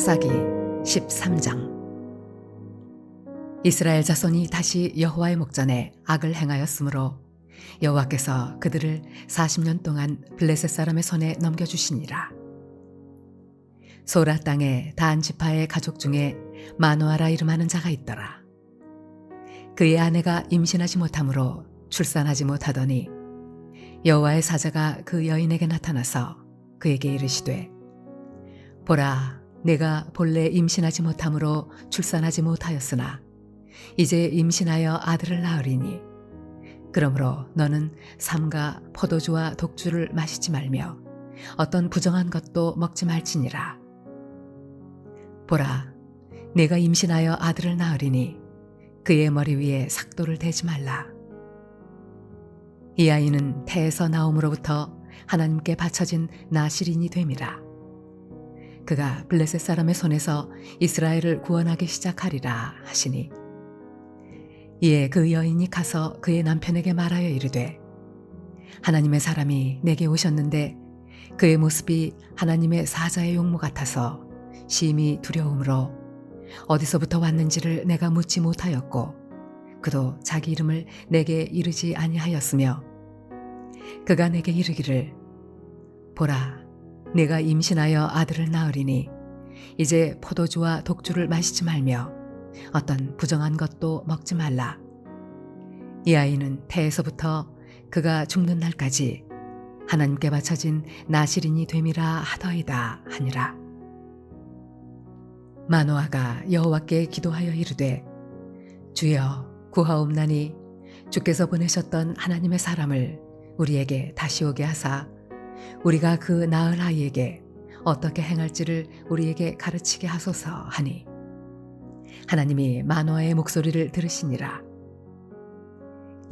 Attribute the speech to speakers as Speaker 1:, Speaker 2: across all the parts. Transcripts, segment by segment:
Speaker 1: 사사기 13장. 이스라엘 자손이 다시 여호와의 목전에 악을 행하였으므로 여호와께서 그들을 40년 동안 블레셋 사람의 손에 넘겨주시니라. 소라 땅에 단 지파의 가족 중에 마노아라 이름하는 자가 있더라. 그의 아내가 임신하지 못하므로 출산하지 못하더니 여호와의 사자가 그 여인에게 나타나서 그에게 이르시되, 보라, 내가 본래 임신하지 못하므로 출산하지 못하였으나 이제 임신하여 아들을 낳으리니 그러므로 너는 삼가 포도주와 독주를 마시지 말며 어떤 부정한 것도 먹지 말지니라. 보라, 내가 임신하여 아들을 낳으리니 그의 머리 위에 삭도를 대지 말라. 이 아이는 태에서 나옴으로부터 하나님께 바쳐진 나실인이 됨이라. 그가 블레셋 사람의 손에서 이스라엘을 구원하기 시작하리라 하시니, 이에 그 여인이 가서 그의 남편에게 말하여 이르되, 하나님의 사람이 내게 오셨는데 그의 모습이 하나님의 사자의 용모 같아서 심히 두려움으로 어디서부터 왔는지를 내가 묻지 못하였고 그도 자기 이름을 내게 이르지 아니하였으며, 그가 내게 이르기를, 보라, 내가 임신하여 아들을 낳으리니 이제 포도주와 독주를 마시지 말며 어떤 부정한 것도 먹지 말라. 이 아이는 태에서부터 그가 죽는 날까지 하나님께 바쳐진 나실인이 됨이라 하더이다 하니라. 마노아가 여호와께 기도하여 이르되, 주여, 구하옵나니 주께서 보내셨던 하나님의 사람을 우리에게 다시 오게 하사 우리가 그 낳을 아이에게 어떻게 행할지를 우리에게 가르치게 하소서 하니, 하나님이 마노아의 목소리를 들으시니라.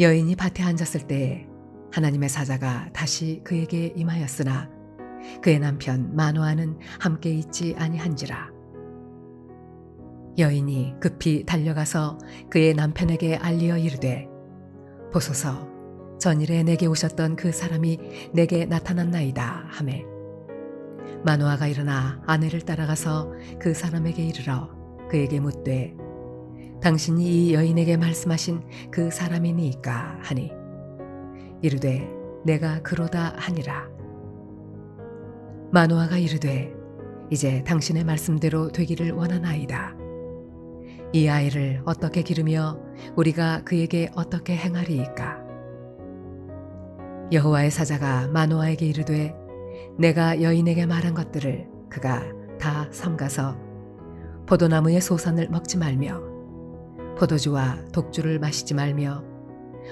Speaker 1: 여인이 밭에 앉았을 때에 하나님의 사자가 다시 그에게 임하였으나 그의 남편 마노아는 함께 있지 아니한지라. 여인이 급히 달려가서 그의 남편에게 알리어 이르되, 보소서, 전일에 내게 오셨던 그 사람이 내게 나타났나이다 하매, 마노아가 일어나 아내를 따라가서 그 사람에게 이르러 그에게 묻되, 당신이 이 여인에게 말씀하신 그 사람이니이까 하니, 이르되 내가 그로다 하니라. 마노아가 이르되, 이제 당신의 말씀대로 되기를 원하나이다. 이 아이를 어떻게 기르며 우리가 그에게 어떻게 행하리이까? 여호와의 사자가 마노아에게 이르되, 내가 여인에게 말한 것들을 그가 다 삼가서 포도나무의 소선을 먹지 말며 포도주와 독주를 마시지 말며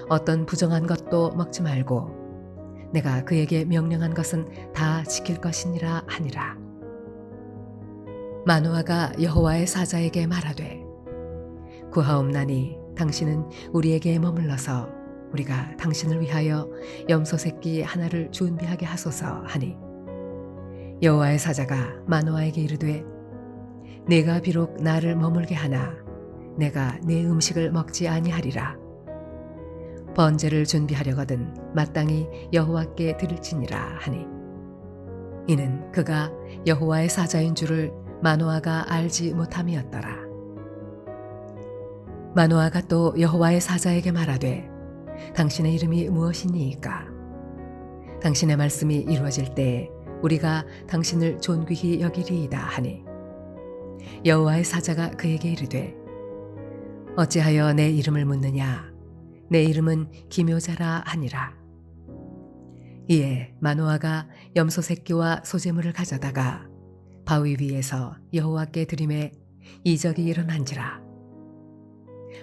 Speaker 1: 어떤 부정한 것도 먹지 말고 내가 그에게 명령한 것은 다 지킬 것이니라 하니라. 마노아가 여호와의 사자에게 말하되, 구하옵나니 당신은 우리에게 머물러서 우리가 당신을 위하여 염소 새끼 하나를 준비하게 하소서 하니, 여호와의 사자가 마노아에게 이르되, 내가 비록 나를 머물게 하나 내가 내 음식을 먹지 아니하리라. 번제를 준비하려거든 마땅히 여호와께 드릴지니라 하니, 이는 그가 여호와의 사자인 줄을 마노아가 알지 못함이었더라. 마노아가 또 여호와의 사자에게 말하되, 당신의 이름이 무엇이니이까? 당신의 말씀이 이루어질 때에 우리가 당신을 존귀히 여기리이다 하니, 여호와의 사자가 그에게 이르되, 어찌하여 내 이름을 묻느냐? 내 이름은 기묘자라 하니라. 이에 마노아가 염소 새끼와 소재물을 가져다가 바위 위에서 여호와께 드리매 이적이 일어난지라.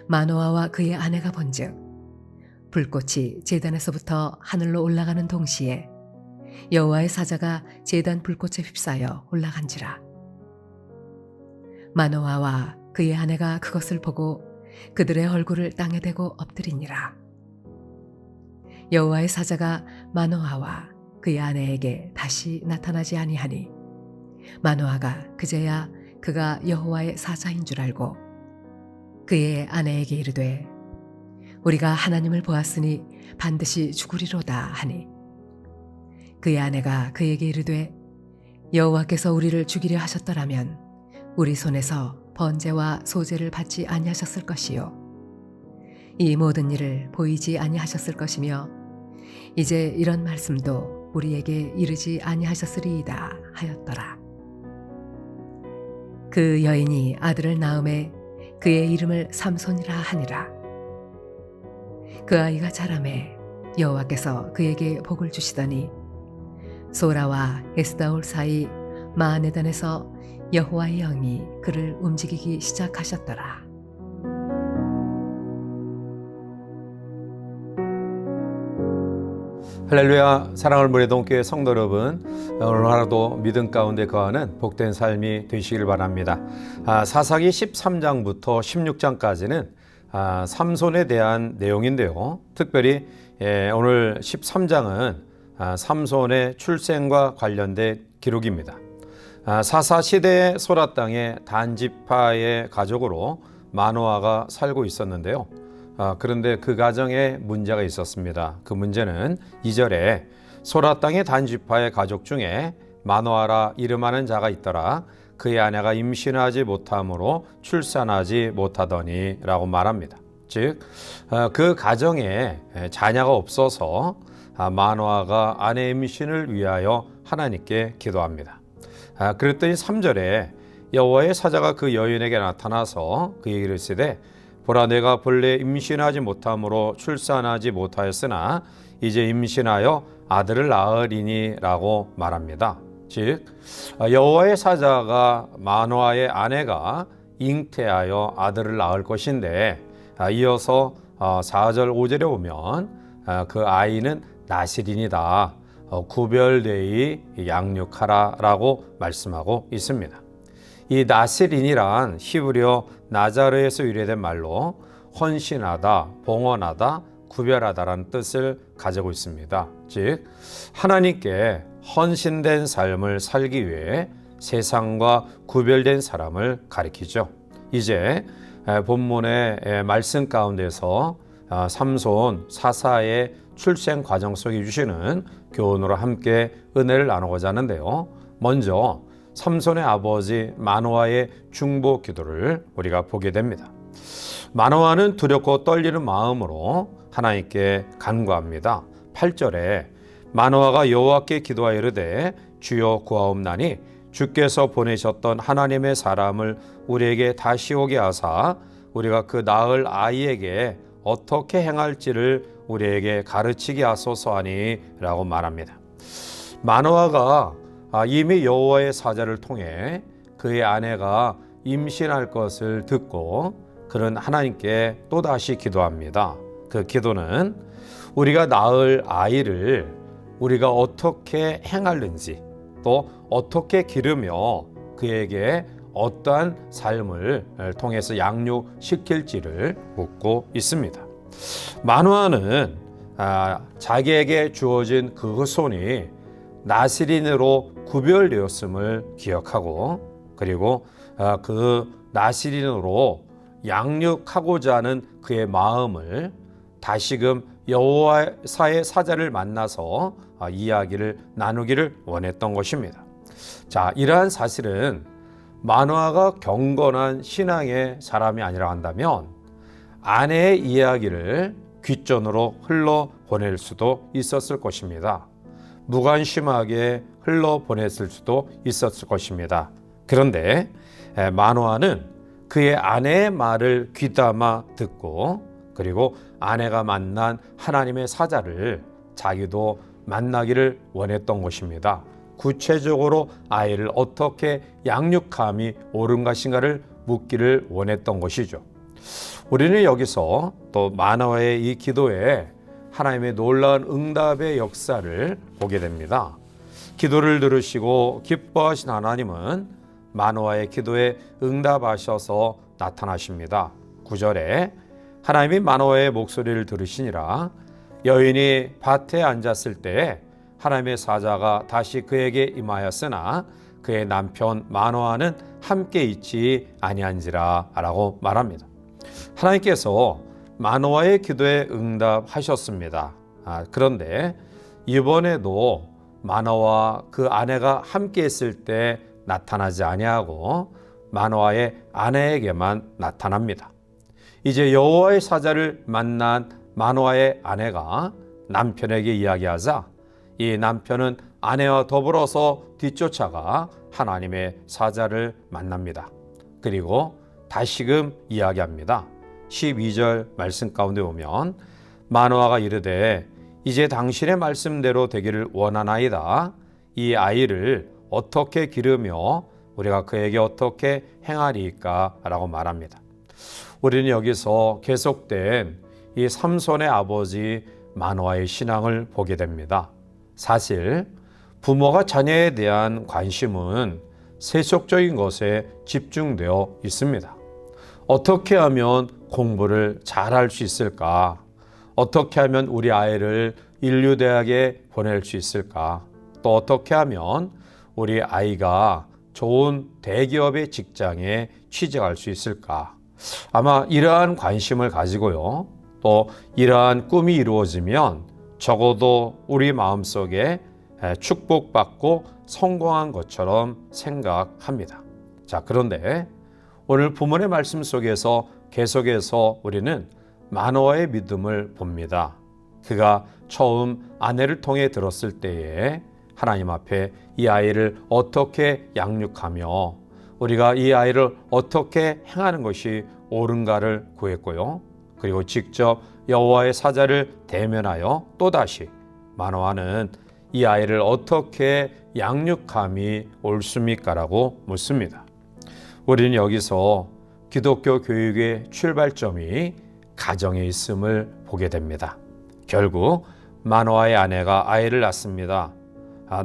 Speaker 1: 마노아와 그의 아내가 본즉 불꽃이 제단에서부터 하늘로 올라가는 동시에 여호와의 사자가 제단 불꽃에 휩싸여 올라간지라. 마노아와 그의 아내가 그것을 보고 그들의 얼굴을 땅에 대고 엎드리니라. 여호와의 사자가 마노아와 그의 아내에게 다시 나타나지 아니하니 마노아가 그제야 그가 여호와의 사자인 줄 알고 그의 아내에게 이르되, 우리가 하나님을 보았으니 반드시 죽으리로다 하니, 그의 아내가 그에게 이르되, 여호와께서 우리를 죽이려 하셨더라면 우리 손에서 번제와 소제를 받지 아니하셨을 것이요 이 모든 일을 보이지 아니하셨을 것이며 이제 이런 말씀도 우리에게 이르지 아니하셨으리이다 하였더라. 그 여인이 아들을 낳음에 그의 이름을 삼손이라 하니라. 그 아이가 자라매 여호와께서 그에게 복을 주시더니 소라와 에스다올 사이 마하네단에서 여호와의 영이 그를 움직이기 시작하셨더라.
Speaker 2: 할렐루야. 사랑하는 무리동교회 성도 여러분, 오늘 하루도 믿음 가운데 거하는 복된 삶이 되시길 바랍니다. 사사기 13장부터 16장까지는 삼손에 대한 내용인데요. 특별히 오늘 13장은 삼손의 출생과 관련된 기록입니다. 사사 시대의 소라 땅의 단지파의 가족으로 마노아가 살고 있었는데요. 그런데 그 가정에 문제가 있었습니다. 그 문제는 2절에 소라 땅의 단지파의 가족 중에 마노아라 이름하는 자가 있더라. 그의 아내가 임신하지 못함으로 출산하지 못하더니 라고 말합니다. 즉, 그 가정에 자녀가 없어서 마노아가 아내 임신을 위하여 하나님께 기도합니다. 그랬더니 3절에 여호와의 사자가 그 여인에게 나타나서 그에게 이르시되 보라 내가 본래 임신하지 못함으로 출산하지 못하였으나 이제 임신하여 아들을 낳으리니 라고 말합니다. 즉 여호와의 사자가 마노아의 아내가 잉태하여 아들을 낳을 것인데 이어서 4절 5절에 보면 그 아이는 나실인이다. 구별되이 양육하라 라고 말씀하고 있습니다. 이 나실인이란 히브리어 나자르에서 유래된 말로 헌신하다, 봉헌하다, 구별하다라는 뜻을 가지고 있습니다. 즉 하나님께 헌신된 삶을 살기 위해 세상과 구별된 사람을 가리키죠. 이제 본문의 말씀 가운데서 삼손 사사의 출생 과정 속에 주시는 교훈으로 함께 은혜를 나누고자 하는데요. 먼저 삼손의 아버지 마노아의 중보 기도를 우리가 보게 됩니다. 마노아는 두렵고 떨리는 마음으로 하나님께 간구합니다. 8절에 마노아가 여호와께 기도하여 이르되 주여 구하옵나니 주께서 보내셨던 하나님의 사람을 우리에게 다시 오게 하사 우리가 그 낳을 아이에게 어떻게 행할지를 우리에게 가르치게 하소서 하니 라고 말합니다. 마노아가 이미 여호와의 사자를 통해 그의 아내가 임신할 것을 듣고 그는 하나님께 또다시 기도합니다. 그 기도는 우리가 낳을 아이를 우리가 어떻게 행하는지 또 어떻게 기르며 그에게 어떠한 삶을 통해서 양육시킬지를 묻고 있습니다. 마노아는 자기에게 주어진 그 후손이 나실인으로 구별되었음을 기억하고 그리고 그 나실인으로 양육하고자 하는 그의 마음을 다시금 여호와의 사자를 만나서 이야기를 나누기를 원했던 것입니다. 자, 이러한 사실은 마노아가 경건한 신앙의 사람이 아니라 한다면 아내의 이야기를 귓전으로 흘러보낼 수도 있었을 것입니다. 무관심하게 흘러보냈을 수도 있었을 것입니다. 그런데 마노아는 그의 아내의 말을 귀담아 듣고 그리고 아내가 만난 하나님의 사자를 자기도 만나기를 원했던 것입니다. 구체적으로 아이를 어떻게 양육함이 옳은 것인가를 묻기를 원했던 것이죠. 우리는 여기서 또 마노아의 이 기도에 하나님의 놀라운 응답의 역사를 보게 됩니다. 기도를 들으시고 기뻐하신 하나님은 마노아의 기도에 응답하셔서 나타나십니다. 9절에 하나님이 마노아의 목소리를 들으시니라. 여인이 밭에 앉았을 때 하나님의 사자가 다시 그에게 임하였으나 그의 남편 마노아는 함께 있지 아니한지라 라고 말합니다. 하나님께서 마노아의 기도에 응답하셨습니다. 그런데 이번에도 마노아와 그 아내가 함께 있을 때 나타나지 아니하고 마노아의 아내에게만 나타납니다. 이제 여호와의 사자를 만난 마노아의 아내가 남편에게 이야기하자 이 남편은 아내와 더불어서 뒤쫓아가 하나님의 사자를 만납니다. 그리고 다시금 이야기합니다. 12절 말씀 가운데 보면 마노아가 이르되 이제 당신의 말씀대로 되기를 원하나이다. 이 아이를 어떻게 기르며 우리가 그에게 어떻게 행하리이까? 라고 말합니다. 우리는 여기서 계속된 이 삼손의 아버지 마노아의 신앙을 보게 됩니다. 사실 부모가 자녀에 대한 관심은 세속적인 것에 집중되어 있습니다. 어떻게 하면 공부를 잘할 수 있을까? 어떻게 하면 우리 아이를 인류대학에 보낼 수 있을까? 또 어떻게 하면 우리 아이가 좋은 대기업의 직장에 취직할 수 있을까? 아마 이러한 관심을 가지고요. 또 이러한 꿈이 이루어지면 적어도 우리 마음속에 축복받고 성공한 것처럼 생각합니다. 자, 그런데 오늘 본문의 말씀 속에서 계속해서 우리는 마노아의 믿음을 봅니다. 그가 처음 아내를 통해 들었을 때에 하나님 앞에 이 아이를 어떻게 양육하며 우리가 이 아이를 어떻게 행하는 것이 옳은가를 구했고요. 그리고 직접 여호와의 사자를 대면하여 또다시 마노아는 이 아이를 어떻게 양육함이 옳습니까? 라고 묻습니다. 우리는 여기서 기독교 교육의 출발점이 가정에 있음을 보게 됩니다. 결국 마노아의 아내가 아이를 낳습니다.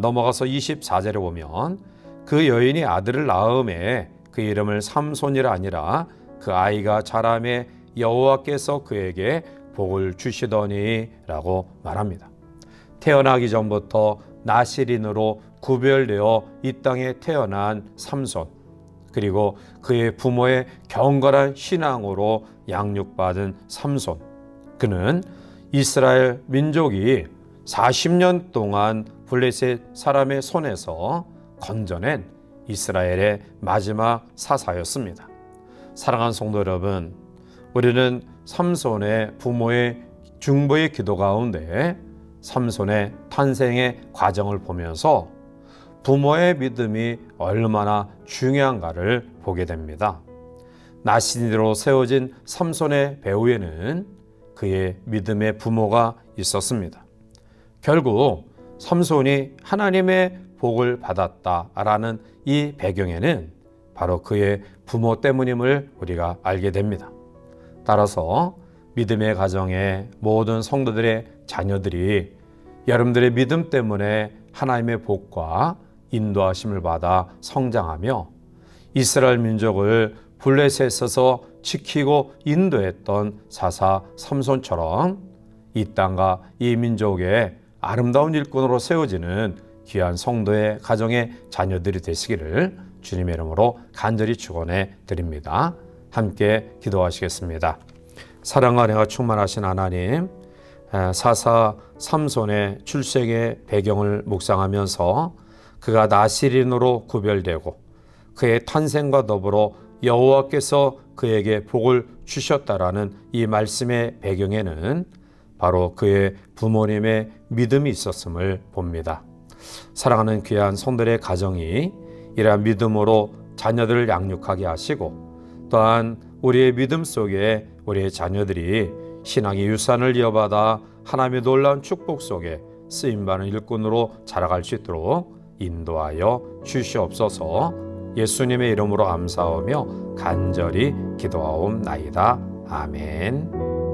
Speaker 2: 넘어가서 24절에 보면 그 여인이 아들을 낳음에 그 이름을 삼손이라 아니라 그 아이가 자라매 여호와께서 그에게 복을 주시더니 라고 말합니다. 태어나기 전부터 나실인으로 구별되어 이 땅에 태어난 삼손, 그리고 그의 부모의 경건한 신앙으로 양육받은 삼손, 그는 이스라엘 민족이 40년 동안 블레셋 사람의 손에서 건져낸 이스라엘의 마지막 사사였습니다. 사랑하는 성도 여러분, 우리는 삼손의 부모의 중보의 기도 가운데 삼손의 탄생의 과정을 보면서 부모의 믿음이 얼마나 중요한가를 보게 됩니다. 나신으로 세워진 삼손의 배후에는 그의 믿음의 부모가 있었습니다. 결국 삼손이 하나님의 복을 받았다라는 이 배경에는 바로 그의 부모 때문임을 우리가 알게 됩니다. 따라서 믿음의 가정의 모든 성도들의 자녀들이 여러분들의 믿음 때문에 하나님의 복과 인도하심을 받아 성장하며 이스라엘 민족을 블레셋에서 지키고 인도했던 사사 삼손처럼 이 땅과 이 민족의 아름다운 일꾼으로 세워지는 귀한 성도의 가정의 자녀들이 되시기를 주님의 이름으로 간절히 축원해 드립니다. 함께 기도하시겠습니다. 사랑과 은혜가 충만하신 하나님, 사사 삼손의 출생의 배경을 묵상하면서 그가 나실인으로 구별되고 그의 탄생과 더불어 여호와께서 그에게 복을 주셨다라는 이 말씀의 배경에는 바로 그의 부모님의 믿음이 있었음을 봅니다. 사랑하는 귀한 성들의 가정이 이러한 믿음으로 자녀들을 양육하게 하시고 또한 우리의 믿음 속에 우리의 자녀들이 신앙의 유산을 이어받아 하나님의 놀라운 축복 속에 쓰임받는 일꾼으로 자라갈 수 있도록 인도하여 주시옵소서. 예수님의 이름으로 감사하며 간절히 기도하옵나이다. 아멘.